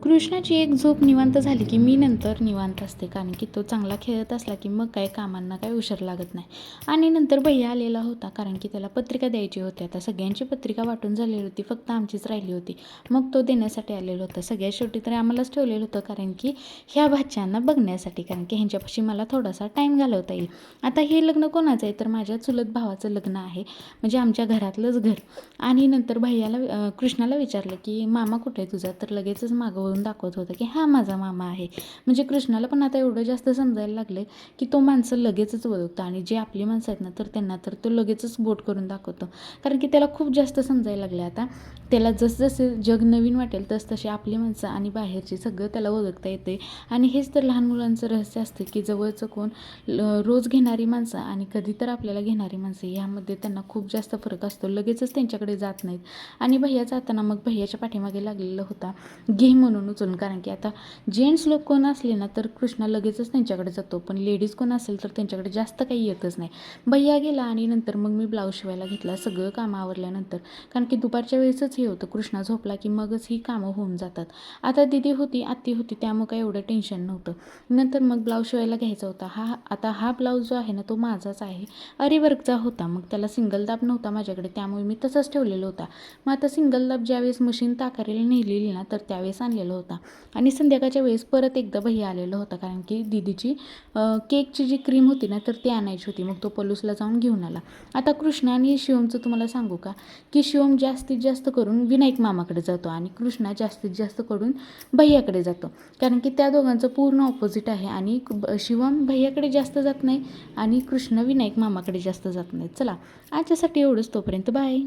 कृष्णाची एक झोप निवांत झाली की मी नंतर निवांत असते, कारण की तो चांगला खेळत असला की मग काय कामांना काय उशीर लागत नाही. आणि नंतर भैया आलेला होता, कारण की त्याला पत्रिका द्यायची होती. आता सगळ्यांची पत्रिका वाटून झालेली होती, फक्त आमचीच राहिली होती. मग तो देण्यासाठी आलेला होता. सगळ्यात शेवटी तरी आम्हालाच ठेवलेलं होतं, कारण की ह्या भाच्यांना बघण्यासाठी, कारण की ह्यांच्यापाशी मला थोडासा टाईम घालवता येईल. आता हे लग्न कोणाचं आहे तर माझ्या चुलत भावाचं लग्न आहे, म्हणजे आमच्या घरातलंच घर. आणि नंतर भैयाला कृष्णाला विचारलं की मामा कुठे आहे तुझा, तर लगेचच मागवून दाखवत होता की हा माझा मामा आहे. म्हणजे कृष्णाला पण आता एवढं जास्त समजायला लागले की तो माणसं लगेचच ओळखतो, आणि जे आपली माणसं आहेत ना तर त्यांना तर तो लगेचच बोट करून दाखवतो, कारण की त्याला खूप जास्त समजायला लागले. आता त्याला जसजसे जग नवीन वाटेल तसतसे आपली माणसं आणि बाहेरची सगळं त्याला ओळखता येते. आणि हेच तर लहान मुलांचं रहस्य असते की जवळचं कोण, रोज घेणारी माणसं आणि कधी तर आपल्याला घेणारी माणसं, ह्यामध्ये त्यांना खूप जास्त फरक असतो. लगेचच त्यांच्याकडे जात नाहीत. आणि भैया जाताना मग भैयाच्या पाठीमागे लागलेला होता घे म्हणून उचलून, कारण की आता जेंट्स लोक कोण असले ना तर कृष्णा लगेचच त्यांच्याकडे जातो, पण लेडीज कोण असेल तर त्यांच्याकडे जास्त काही येतच नाही. भैया गेला आणि नंतर मग मी ब्लाऊज शिवायला घेतला, सगळं कामं आवरल्यानंतर, कारण की दुपारच्या वेळेसच हे होतं, कृष्णा झोपला की मगच ही कामं होऊन जातात. आता दिदी होती, आत्ती होती, त्यामुळे काही एवढं टेन्शन नव्हतं. नंतर मग ब्लाऊज शिवायला घ्यायचा होता. हा ब्लाऊज जो आहे ना तो माझाच आहे, अरीवर्कचा होता. मग त्याला सिंगल दाब नव्हता माझ्याकडे, त्यामुळे मी तसंच ठेवलेलं होता. मग आता सिंगल दाब ज्यावेळेस मशीन ताकारीला नेलेली ना तर त्यावेळेस आणलेला होता. आणि संध्याकाळच्या वेळेस परत एकदा भैया आलेला होता, कारण की दीदीची केकची जी क्रीम होती ना तर ती आणायची होती. मग तो पलूसला जाऊन घेऊन आला. आता कृष्णा आणि शिवमचं तुम्हाला सांगू का, की शिवम जास्तीत जास्त करून विनायक मामाकडे जातो आणि कृष्णा जास्तीत जास्त करून भैयाकडे जातो, कारण की त्या दोघांचं पूर्ण ऑपोजिट आहे. आणि शिवम भैयाकडे जास्त जात नाही आणि कृष्ण विनायक मामाकडे जास्त जात नाही. चला आजच्यासाठी एवढंच, तोपर्यंत बाय.